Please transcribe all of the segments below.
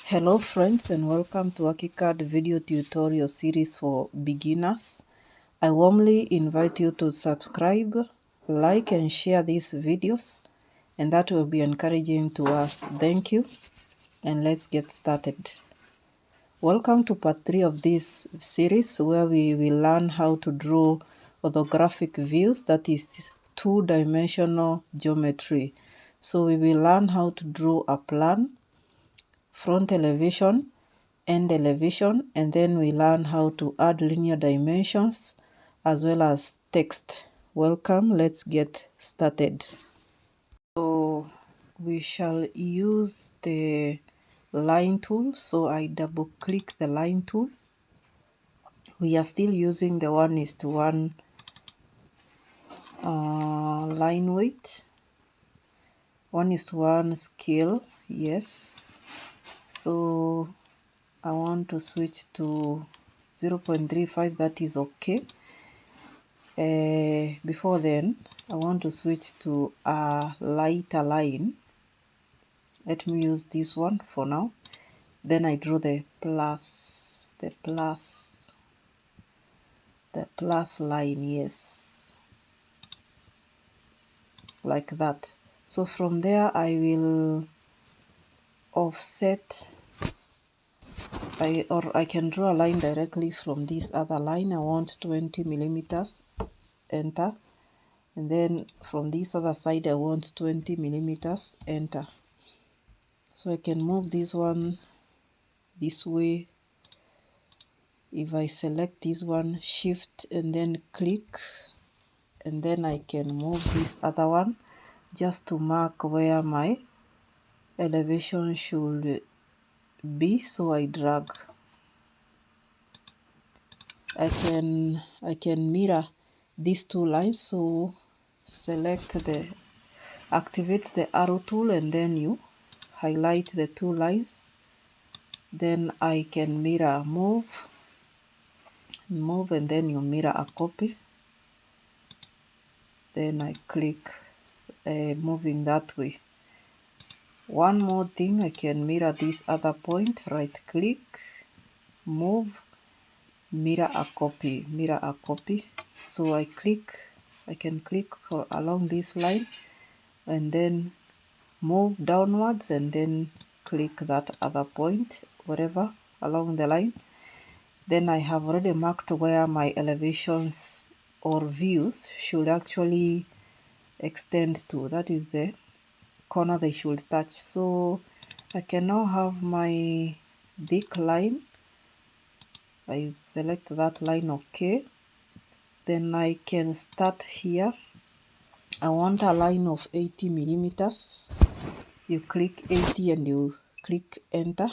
Hello friends, and welcome to ArchiCAD video tutorial series for beginners. I warmly invite you to subscribe, like and share these videos, and that will be encouraging to us. Thank you, and let's get started. Welcome to part 3 of this series, where we will learn how to draw orthographic views, that is two-dimensional geometry. So we will learn how to draw a plan, front elevation, end elevation, and then we learn how to add linear dimensions as well as text. Welcome, let's get started. So we shall use the line tool. So I double click the line tool. We are still using the 1:1 line weight, 1:1 scale. Yes, so I want to switch to 0.35. that is okay. Before then, I want to switch to a lighter line. Let me use this one for now. Then I draw the plus line, yes, like that. So from there I will offset, I can draw a line directly from this other line. I want 20 millimeters, enter. And then from this other side I want 20 millimeters, enter. So I can move this one this way. If I select this one, shift and then click, and then I can move this other one just to mark where my elevation should be. So I drag. I can mirror these two lines. So activate the arrow tool, and then you highlight the two lines. Then I can mirror, move, and then you mirror a copy. Then I click, moving that way. One more thing, I can mirror this other point, right click, move, mirror a copy. So I can click along this line and then move downwards and then click that other point wherever along the line. Then I have already marked where my elevations or views should actually extend to. That is the corner they should touch. So I can now have my thick line. I select that line, okay. Then I can start here. I want a line of 80 millimeters. You click 80 and you click enter.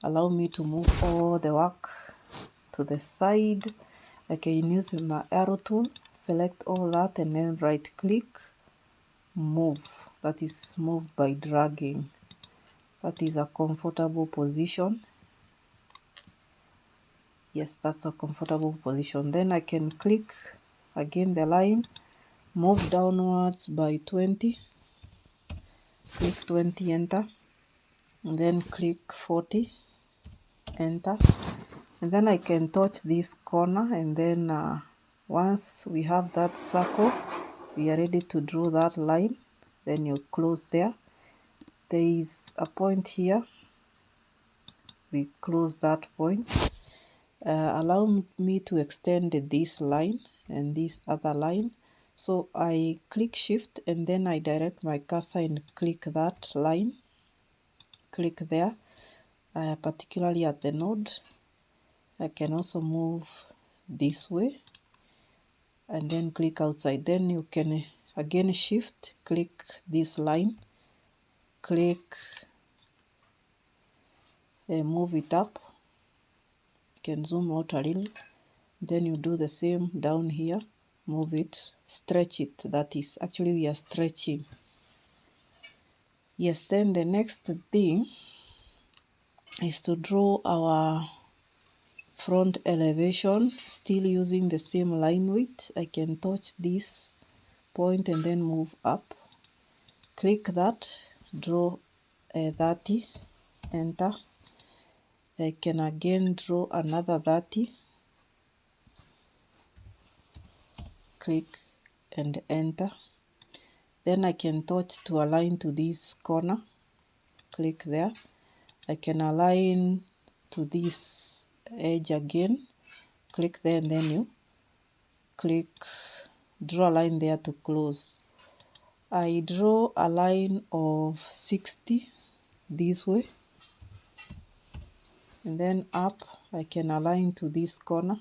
Allow me to move all the work to the side. I can use my arrow tool, select all that, and then right click, move. That is move by dragging. That is a comfortable position. Yes, that's a comfortable position. Then I can click again the line, move downwards by 20, click 20, enter, and then click 40, enter. And then I can touch this corner, and then once we have that circle, we are ready to draw that line. Then you close there. There is a point here. We close that point. Allow me to extend this line and this other line. So I click shift and then I direct my cursor and click that line. Click there, particularly at the node. I can also move this way and then click outside. Then you can again shift, click this line, click, move it up. You can zoom out a little. Then you do the same down here, move it, stretch it. That is actually we are stretching. Yes, then the next thing is to draw our front elevation, still using the same line width. I can touch this point and then move up, click that, draw 30, enter. I can again draw another 30, click and enter. Then I can touch to align to this corner, click there. I can align to this edge again, click there, and then you click, draw a line there to close. I draw a line of 60 this way, and then up I can align to this corner,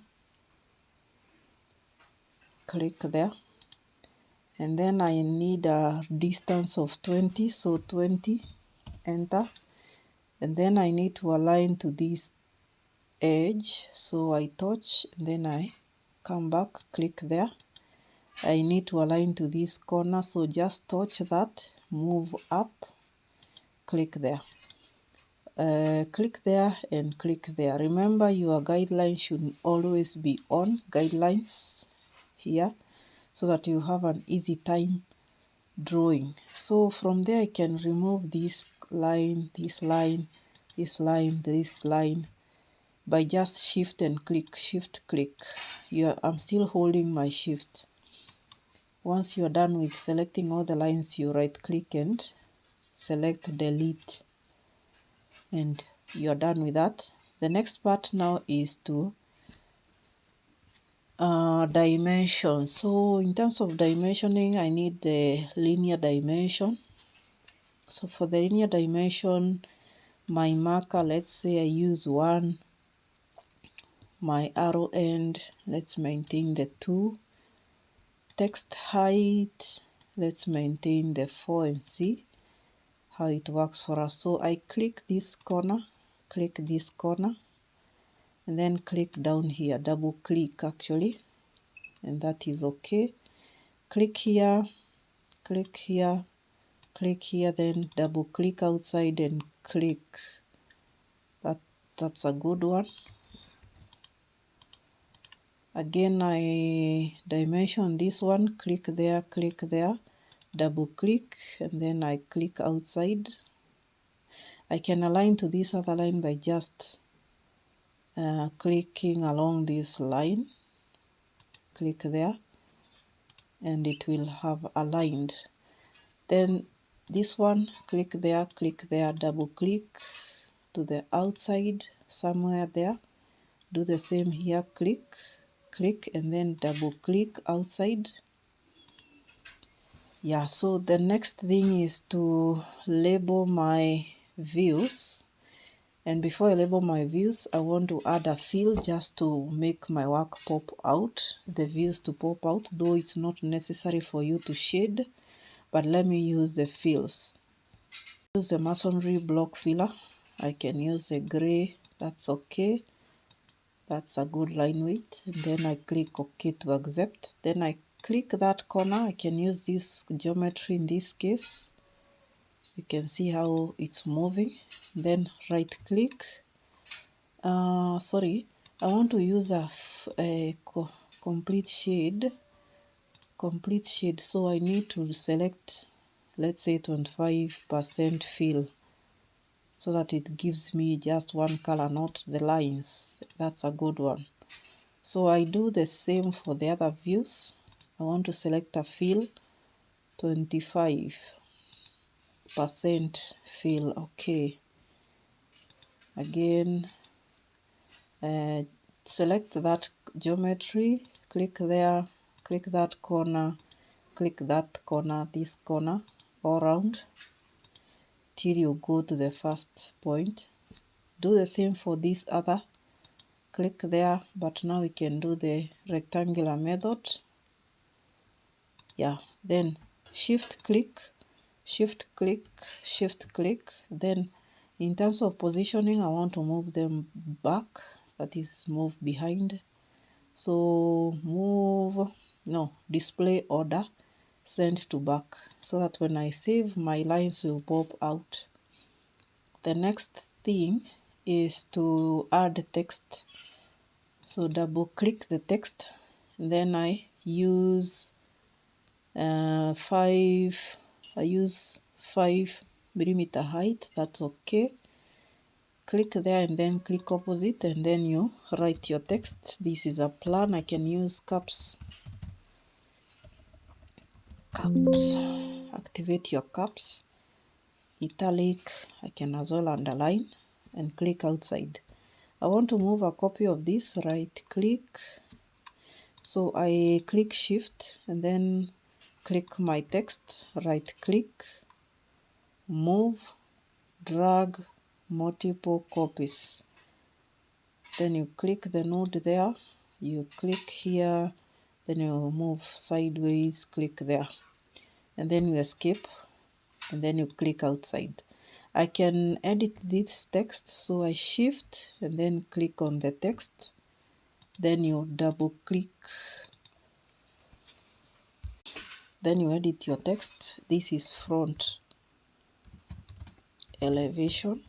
click there, and then I need a distance of 20, so 20, enter. And then I need to align to this edge, so I touch and then I come back, click there. I need to align to this corner, so just touch that, move up, click there. Click there and click there. Remember, your guideline should always be on, guidelines here, so that you have an easy time drawing. So from there I can remove this line, this line, this line, this line by just shift and click, shift click. I'm still holding my shift. Once you are done with selecting all the lines, you right click and select delete, and you are done with that. The next part now is to dimension. So in terms of dimensioning, I need the linear dimension. So for the linear dimension, my marker, let's say I use 1, my arrow end, let's maintain the 2, text height, let's maintain the 4, and see how it works for us. So I click this corner, and then click down here, double click actually, and that is okay. Click here, click here, click here, then double click outside and click. That's a good one. Again, I dimension this one, click there, double click, and then I click outside. I can align to this other line by just clicking along this line, click there, and it will have aligned. Then this one, click there, double click to the outside somewhere there. Do the same here, click, and then double click outside. Yeah, so the next thing is to label my views. And before I label my views, I want to add a fill just to make my work pop out, the views to pop out, though it's not necessary for you to shade, but let me use the fills. Use the masonry block filler. I can use a gray, that's okay. That's a good line weight. And then I click OK to accept. Then I click that corner. I can use this geometry in this case. You can see how it's moving. Then right click. Sorry, I want to use a complete shade. So I need to select, let's say 25% fill, so that it gives me just one color, not the lines. That's a good one. So I do the same for the other views. I want to select a fill, 25% fill, okay. Again, select that geometry, click there, click that corner, this corner, all around till you go to the first point. Do the same for this other, click there, but now we can do the rectangular method. Yeah, then shift click, then in terms of positioning, I want to move them back, that is move behind. So display order, send to back, so that when I save, my lines will pop out. The next thing is to add text. So double click the text, and then I use 5 millimeter height, that's okay. click there and then click opposite, and then you write your text. This is a plan. I can use caps, activate your caps, italic. I can as well underline and click outside. I want to move a copy of this, right click, so I click shift and then click my text, right click, move, drag multiple copies. Then you click the node there, you click here, then you move sideways, click there, and then you escape, and then you click outside. I can edit this text, so I shift and then click on the text, then you double click, then you edit your text. This is front elevation.